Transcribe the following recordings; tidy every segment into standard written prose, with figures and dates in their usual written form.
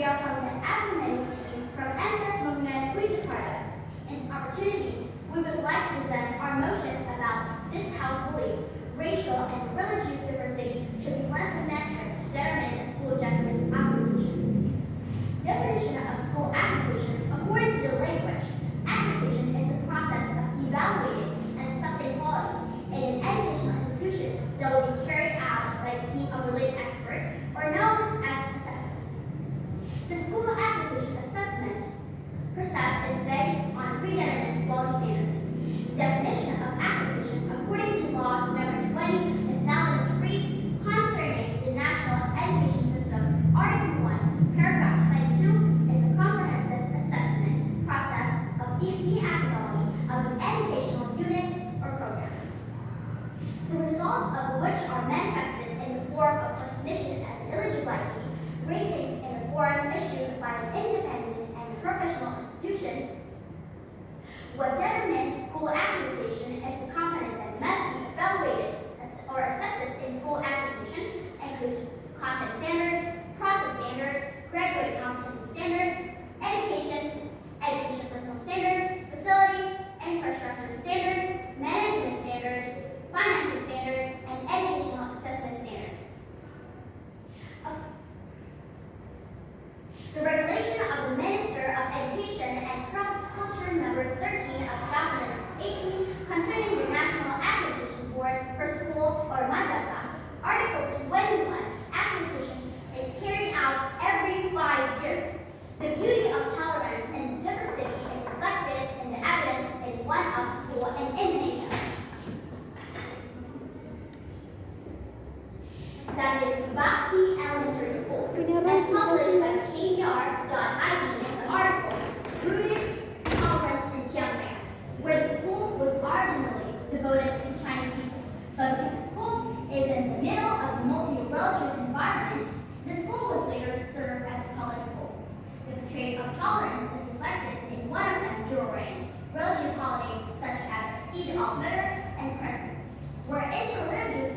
we are from the African team from MNS Movement Region Product. In this opportunity, we would like to present our motion about this House belief racial and religious diversity should be one of the metrics to determine a school objective accreditation. Definition of school accreditation, according to the language, accreditation is the process of evaluating and assessing quality in an educational institution that will be carried out by a team of related experts, or known as assessors. The school accreditation assessment process is based on predetermined quality standards. The definition of accreditation, according to law number 20/2003, concerning the national education system, Article 1, paragraph 22, is a comprehensive assessment process of the feasibility of an educational unit or program, the results of which are manifested in the form of recognition and eligibility ratings in the form issued by an independent and professional institution. What determines school accreditation is the component that must be evaluated or assessed in school accreditation include content standard, process standard, graduate competency standard, education personal standard, facilities, infrastructure standard, management standard, financing standard, and educational assessment standard. The regulation of the Minister of Education and Culture number 13 of 2018 concerning the National Accreditation Board for School or Madrasa, Article 21, accreditation is carried out every 5 years. The beauty of tolerance and diversity is reflected in the evidence in one of school in Indonesia. That is Bakti Elementary School, as published by KBR.ID in the article Rooted Tolerance in Chiang where the school was originally devoted to Chinese people. But because the school is in the middle of a multi-religious environment, the school was later served as a public school. The trait of tolerance is reflected in one of them during religious holidays such as Eid al-Fitr and Christmas, where interreligious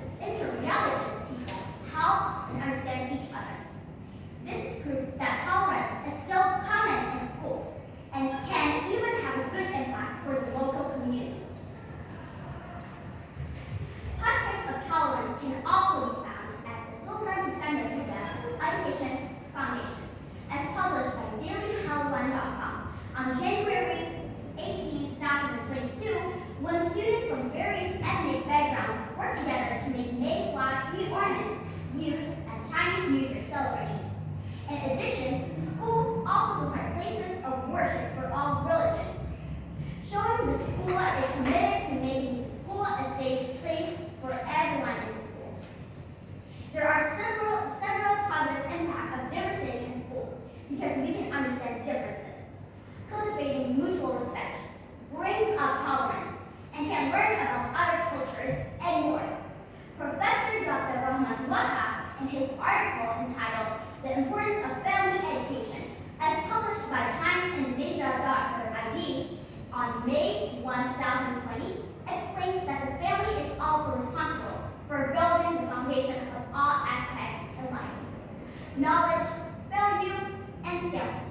people help and understand each other. This is proof that tolerance is still common in schools and can even have a good impact for the local community. Context of tolerance can also be found at the Sultan Iskandar Muda Education Foundation, as published by dailyhalwan.com on January 18, 2022, when students from various ethnic backgrounds worked together to make Mayflower tree ornaments used at Chinese New Year celebration. In addition, the school also provides places of worship for all religions, showing the school is committed to making the school a safe place for everyone in the school. There are several positive impacts of diversity in school because we can understand differences, cultivating mutual respect, brings up tolerance, and can learn about other cultures and more. Professor Dr. Rahman Wahab, in his article entitled The Importance of Family Education, as published by TimesIndonesia.ID on May 1, 2020, explained that the family is also responsible for building the foundation of all aspects in life, knowledge, values, and skills,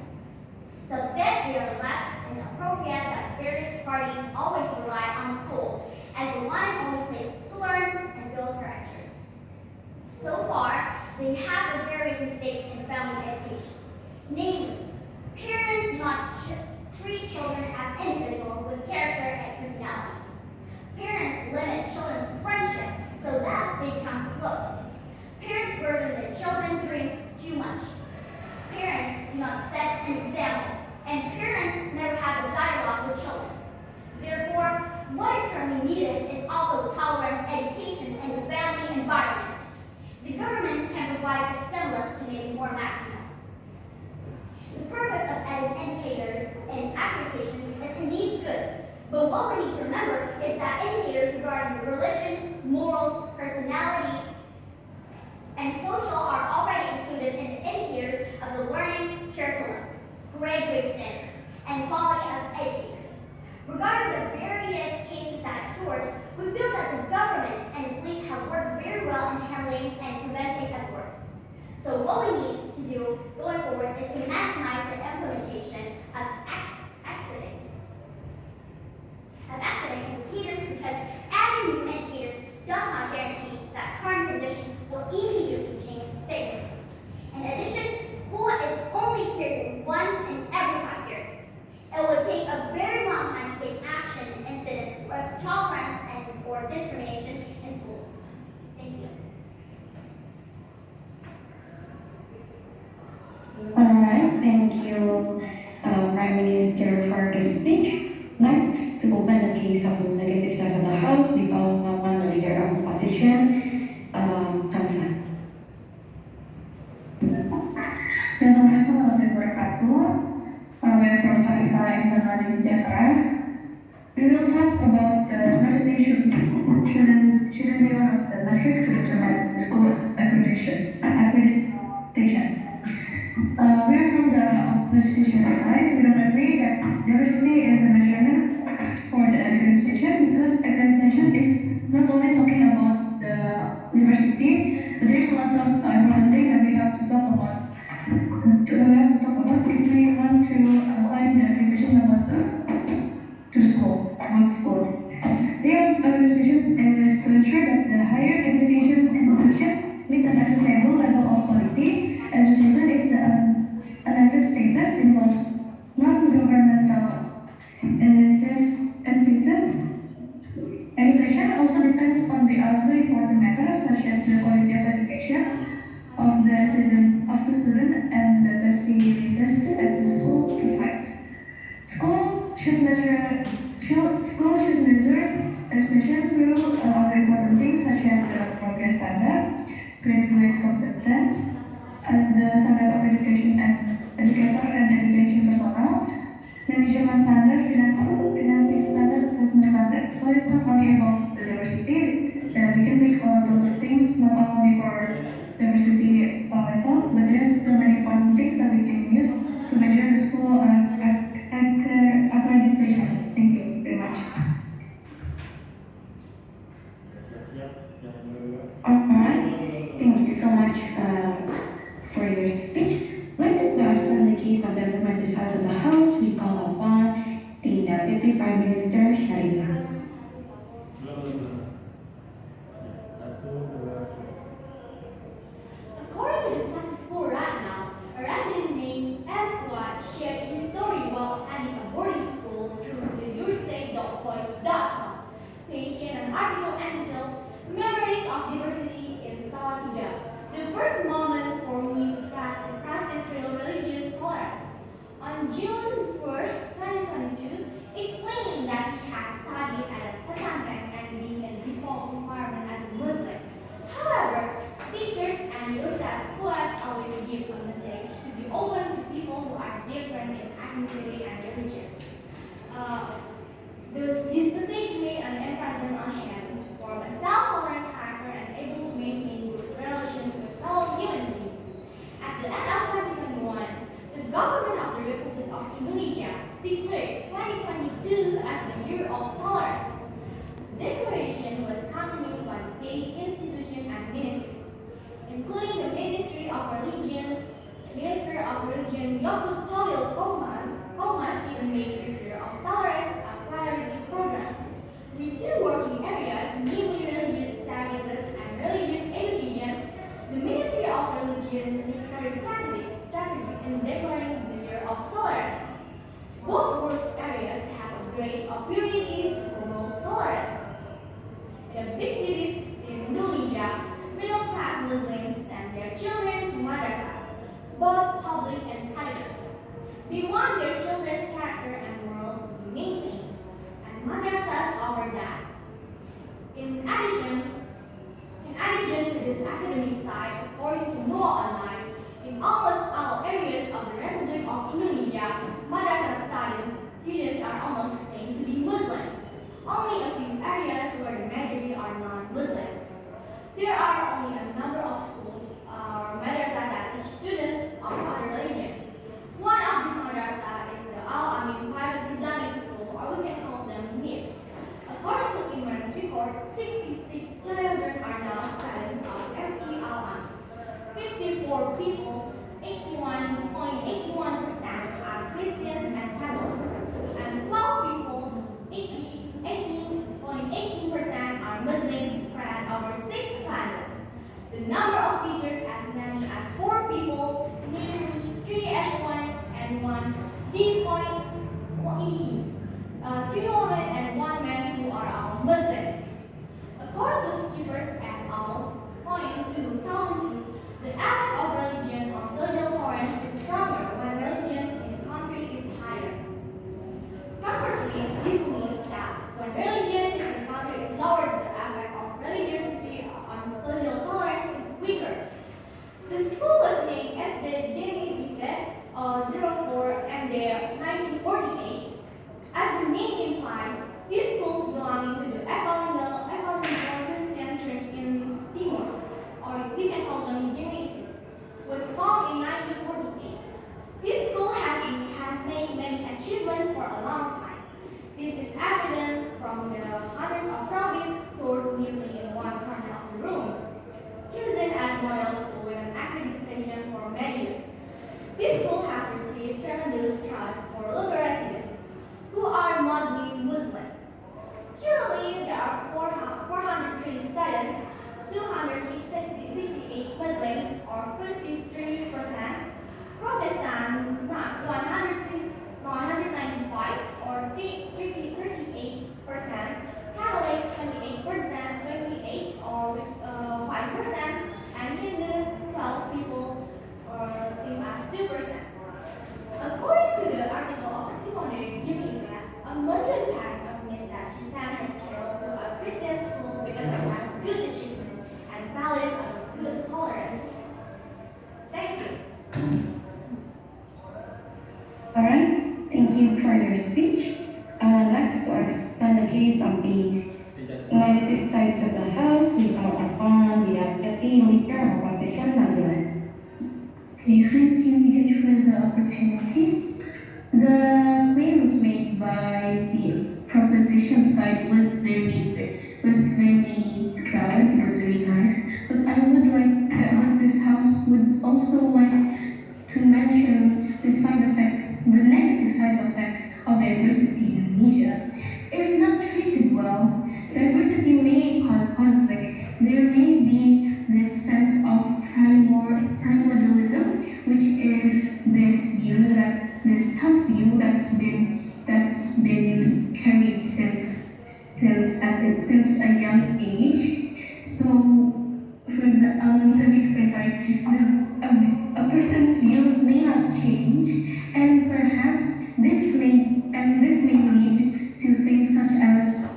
so that they are less inappropriate that various parties always rely on school as the one and only place to learn and build characters. So far, they have the various mistakes in family education. Namely, parents do not treat children as individuals with character and personality. Parents limit children's friendship so that they become close. Parents burden their children's dreams too much. Parents do not set an example, and parents never have a dialogue with children. Therefore, what is currently needed is also tolerance education in the family environment. The government can provide a stimulus to make it more maximum. The purpose of adding indicators in accreditation is indeed good, but what we need to remember is that indicators regarding religion, morals, personality, and social are already included in the indicators of the learning curriculum, graduate standard, and quality of educators. Regarding the various cases that occurred, we feel that the government and the police have worked very well in handling and preventing efforts. So what we need to do is going forward forward is to maximize the implementation of accident indicators because adding new indicators does not guarantee that current condition will immediately change safely. In addition, school is only period once in every 5 years. It would take a very long time to take action incidents of tolerance and or discrimination in schools. Thank you. Alright, thank you, Prime Minister, for the speech. Next, to open the case of negative session of the House, we call upon the Leader of Opposition, Kansan. Assalamualaikum warahmatullahi wabarakatuh. We are from Tarifa Internal Sejahtera. We will talk about the diversity shouldn't be one of the metrics to determine school accreditation. We are from the opposition side. We don't agree that diversity is a measurement for the accreditation because accreditation is not only talking about the diversity, but there is a lot of important things that we have to talk about. If we want to find the accreditation about school. The aim of accreditation is to ensure that the higher education institution meet an acceptable level of quality. Education is the unattended status involves non-governmental entities. Education also depends on the other important matters such as the quality of education of the student and the facilities at the school provides. School should measure education through other important things such as the progress standard, graduate competence, and the standard of education and educator and education personnel, management standard, financing standard, assessment standard. So it's not only about the diversity. We can take a lot of things not only for diversity itself, but there's so many important things that we can use to measure the school accreditation. Thank you very much. Alright, thank you so much for your speech. Next, to understand the case of development decision of the House, we call upon the Deputy Prime Minister, Sharita. According to the status quo right now, a resident named M. Fuad shared his story while attending a boarding school through the YourSafe.voice.com page in an article entitled Memories of Diversity in Salatiga. The first moment for me to practice real religious tolerance. On June 1st, 2022, explaining that he had studied at a pesantren and being in a default environment as a Muslim. However, teachers and ustads would always give a message to be open to people who are different in ethnicity and religion. This message made an impression on him to form a self-tolerant character and able to maintain good relations with fellow human beings. At the end of 2021, the government of the Republic of Indonesia declared 2022 as the Year of Tolerance. The declaration was accompanied by state institutions and ministries, including the Minister of Religion Yakut Cholil Komas even made this Year of Tolerance a priority program. With two working areas, namely religious services and religious education, the Ministry of Religion is very strategic in declaring the Year of Tolerance. Both work areas have a great opportunities to promote tolerance. In the big cities in Indonesia, middle-class Muslims send their children to madrasahs, both public and private. They want their children's character and morals to be maintained, and madrasahs offer that. In addition to the academic side, according to Noah Online, in almost all areas of the Republic of Indonesia, madrasah students are almost trained to be Muslim. Only a few areas where the majority are non-Muslims. There are only a number of schools or madrasah that teach students of other religions. One of these madrasah is D.E. Three women and one man who are all Muslims. According to skippers et al. Point 2002, the effect of religion on social tolerance is stronger when religion in the country is higher. Conversely, this means that when religion in the country is lower, the effect of religiosity on social tolerance is weaker. The school was named as the Jamie 04 and the 1948. As the name implies, these schools belonging to the Evangelical Christian Church in Timor, or we can call them Jamie, was formed in 1948. This school has made many achievements for a long time. This is evident from the hundreds of trophies stored neatly in one corner of the room, chosen as model school with an accreditation for many years. This school has received tremendous trust for local residents, who are mostly Muslims. Currently, there are 403 students, 268 Muslims, or 53%, Protestant 195, or 38%, Catholics 28%, 28 or 5%, and Hindus 12 people, or same as 2%. According to the article of Simone Gimina, a Muslim parent admitted that she sent her child to a Christian school because it has good achievement and values of good tolerance. Thank you. Alright, thank you for your speech. Next, to extend the case of the negative sides of the House, we call upon the Deputy Leader of Opposition, Nandor. Okay, thank you again for the opportunity. The claims made by the proposition side was very valid, it was very nice. But I would like this House would also like to mention the side effects, the negative side effects of diversity in Indonesia. If not treated well, diversity may cause conflict. There may be this sense of primordialism, which is this tough view that's been carried since a young age. So, for example, let me explain. Sorry, a person's views may not change, and perhaps this may lead to things such as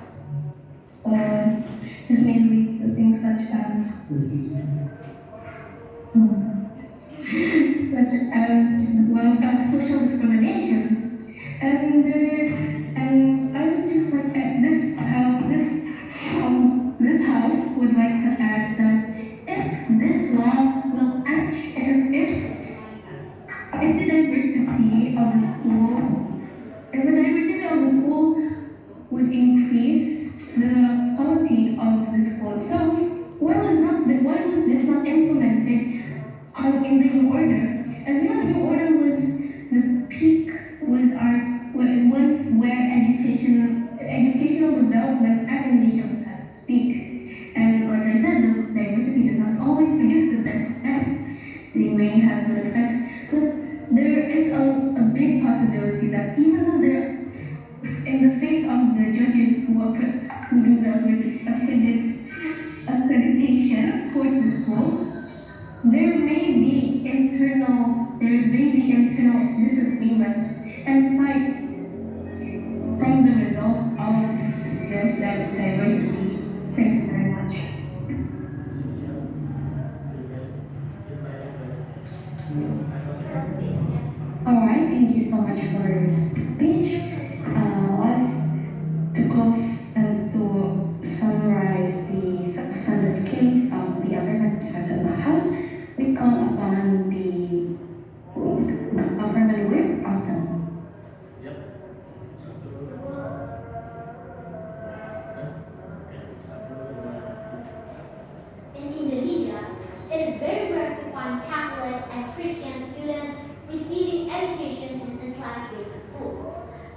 social discrimination. And I would just like this house would like to add that if this law will if the diversity of the school would increase the quality of the school itself, why was this not implemented in the new order? And the new order was the peak was where educational development at the nation was at its peak. And like I said, the diversity does not always produce the best effects. They may have good effects, but there is a big possibility that even though they're in the face of the judges who do the accreditation towards the school, there may be internal disagreements and fights from the result of this diversity. Thank you very much. Alright, thank you so much for your speech. Last, to close and to summarize the substantive case of the affirmative side of the House, we call upon the government whip, Autumn. In Indonesia, it is very rare to find Catholic and Christian students receiving education in Islamic-based schools.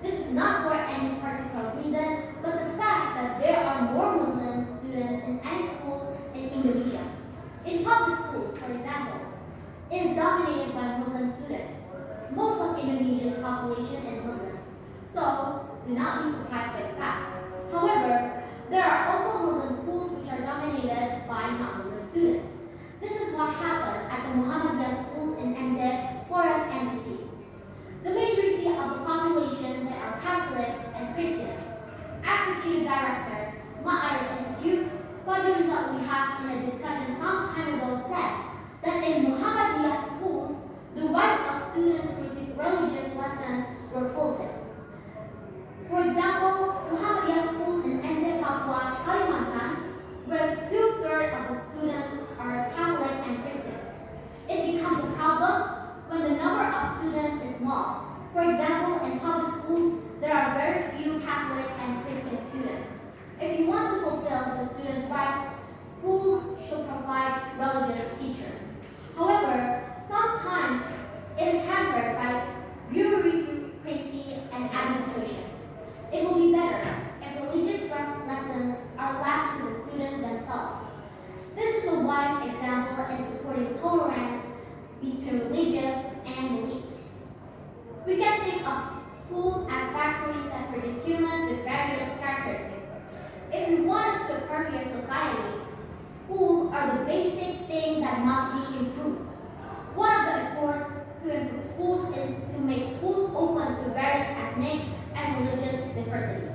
This is not for any particular reason, but the do not be surprised by the fact. However, there are also Muslim schools which are dominated by non-Muslim students. This is what happened at the Muhammadiyah school in Ende, Flores, and City. The majority of the population that are Catholics and Christians. Executive Director, Ma'arif Institute, Fajr result we have in a discussion some time ago said that in Muhammadiyah schools, the rights of students to receive religious lessons were fulfilled. For example, Muhammadiyah schools in Ende, Papua, Kalimantan, where 2/3 of the students are Catholic and Christian. It becomes a problem when the number of students is small. For example, in public schools, there are very few Catholic and Christian students. If you want to fulfill the students' rights, schools should provide religious teachers. However, sometimes it is hampered by bureaucracy and administration. It will be better if religious lessons are left to the students themselves. This is a wise example in supporting tolerance between religious and beliefs. We can think of schools as factories that produce humans with various characteristics. If we want a superior society, schools are the basic thing that must be improved. One of the efforts to improve schools is to make schools open to various ethnic and religious diversity.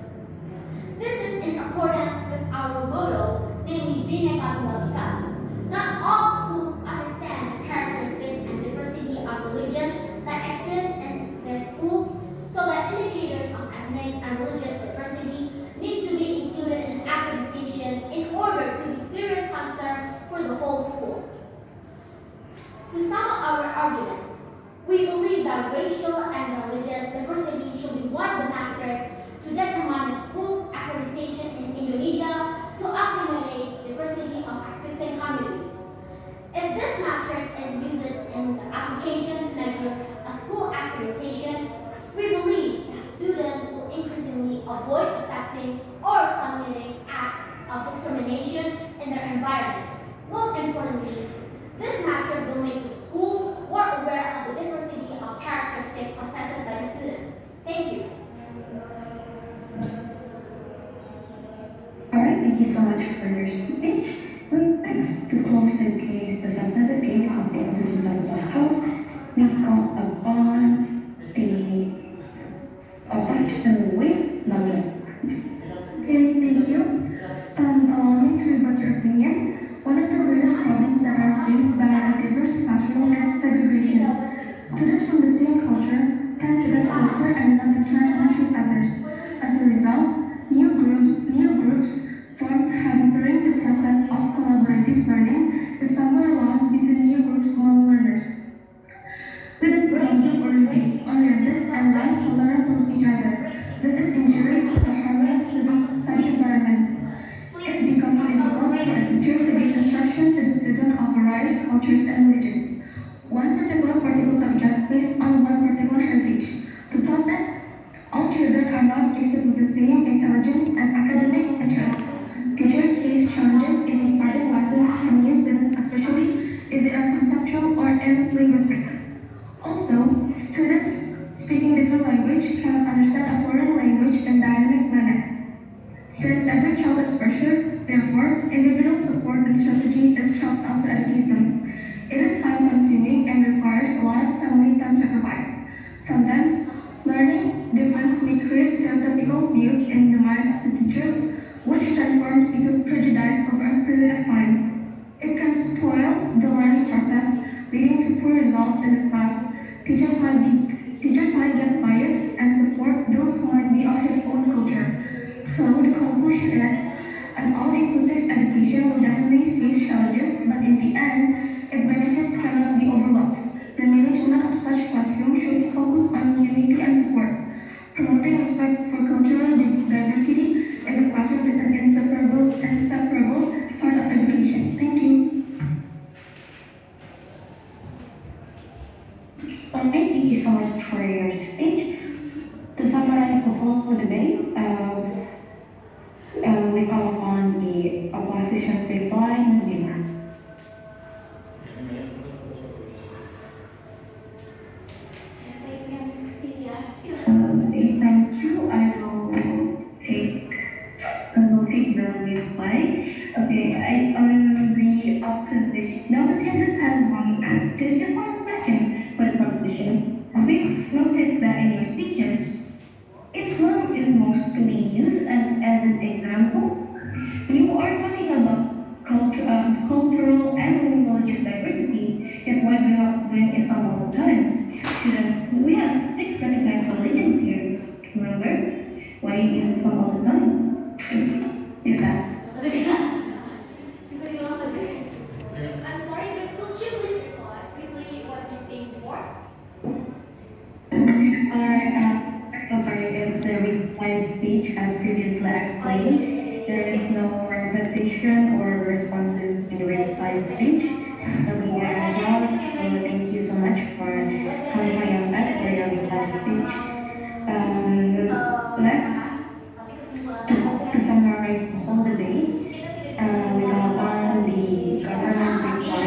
This is in accordance with our motto, namely Bhinneka Tunggal Ika. Not all schools understand the characteristics and diversity of religions that exist in their school, so that indicators of ethnic and religious diversity need to be included in accreditation in order to be serious concern for the whole school. To sum up our argument, we believe that racial and religious diversity should be one of the metrics to determine the school's accreditation in Indonesia to accommodate diversity of existing communities. If this metric is used in the application to measure a school accreditation, we believe that students will increasingly avoid accepting or committing acts of discrimination in their environment. Most importantly, this metric will make the school more aware of the diversity of characteristics possessed by the students. Thank you. Alright, thank you so much for your speech. Next, to close the case, the substantive case of the opposition of the House, we'll call upon the objection with number. Okay, thank you. Allow me to rebut your opinion. One of the greatest problems that are faced by a diverse classroom is segregation. Students from the same culture tend to get closer and not turn much with others. As a result, new groups formed, hampering the process of collaborative learning is somewhere lost between new groups among learners. Students become group-oriented and less tolerant with each other. This is injurious to the harmonious study environment. It becomes difficult for a teacher to give instruction to the student of various cultures and religions. One particular subject based on one particular heritage. To top it, all children are not gifted with the same intelligence and academic interest. Teachers face challenges in imparting lessons to new students, especially if they are conceptual or in linguistics. Also, students speaking different language cannot understand a foreign language in dynamic manner. Since every child is pressured, therefore, individual support and strategy is chalked up to educate them. It is time-consuming and requires a lot of family time sacrifice. Sometimes, learning difference may create stereotypical views in the minds of the teachers, which transforms into prejudice over a period of time. It can spoil the learning process, leading to poor results in the class. Teachers might get biased and support those who might be of his own culture. So the conclusion is, an all-inclusive education will definitely face challenges, but in the end, its benefits cannot be overlooked. The management of such classrooms should focus on unity and support. Promoting respect for cultural diversity in the classroom is an inseparable part of education. Thank you. Alright, thank you so much for your speech. To summarize the whole debate, we call upon the opposition reply, Nabila. Okay, thank you. I will speech as previously explained. There is no repetition or responses in the reply speech. Nobody as well. So thank you so much for clarifying us for your reply speech. Next, to summarize the whole debate, we come upon the government reply.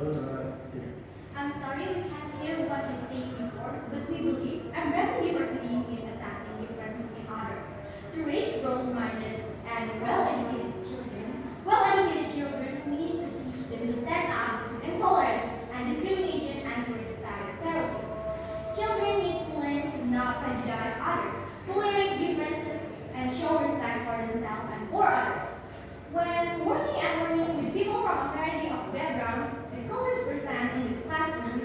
So I'm sorry we can't hear what you said before, but we believe embracing diversity means accepting difference in others. To raise broad-minded and well-educated children, we need to teach them to stand up to intolerance and discrimination and to respect stereotypes. Children need to learn to not prejudice others, tolerate differences, and show respect for themselves and for others. When working and learning with people from a variety of backgrounds, the cultures present in the classroom,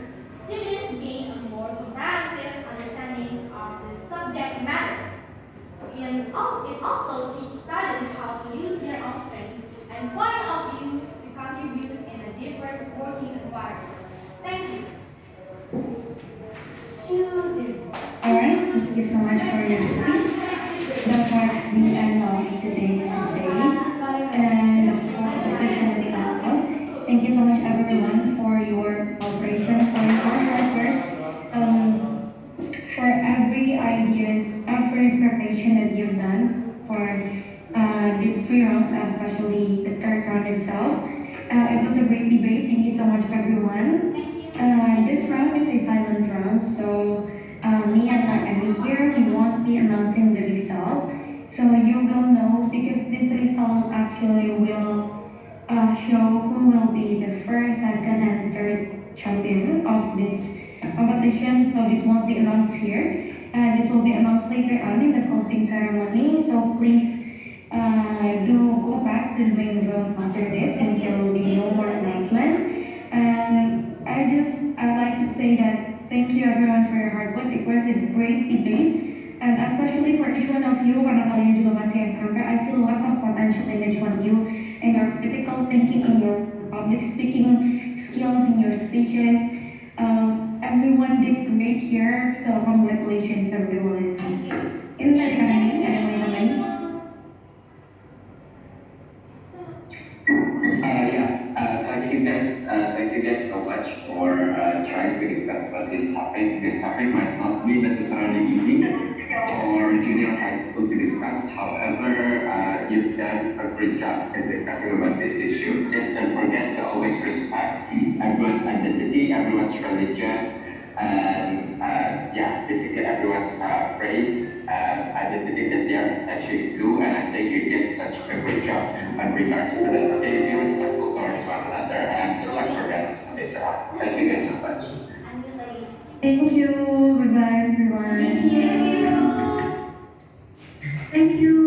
students gain a more comprehensive understanding of the subject matter. It also teaches students how to use their own strengths and point of view to contribute in a diverse working environment. Thank you. Students. alright, thank you so much for your speech. That marks the end of today's debate and of the competition itself. Thank you so much everyone for your cooperation, for your hard work, for every ideas, every preparation that you've done for these 3 rounds, especially the third round itself. It was a great debate. Thank you so much everyone. This round is a silent round, so me and my Andy here, we won't be announcing the result. So you will know because this result actually will show who will be the first, second, and third champion of this competition. So this won't be announced here. This will be announced later on in the closing ceremony. So please do go back to the main room after this, since there will be no more announcement. And I'd like to say that thank you everyone for your hard work. It was a great debate. And especially for each one of you, karena kalian juga masih SMP, I see lots of potential in each one of you, in your critical thinking, in your public speaking skills, in your speeches. Everyone did great here, so congratulations everyone. Ini dari kami, ada yang mau nambahin? Thank you guys so much for trying to discuss about this topic. This topic might not be necessarily easy for junior high school to discuss. However, you've done a great job in discussing about this issue. Just don't forget to always respect everyone's identity, everyone's religion, and basically everyone's race, identity that they are attaching to. And I think you did such a great job in regards to that. Okay, be respectful towards one another, and good luck for that later on. Thank you guys so much. Thank you. Bye bye everyone. Thank you. Thank you.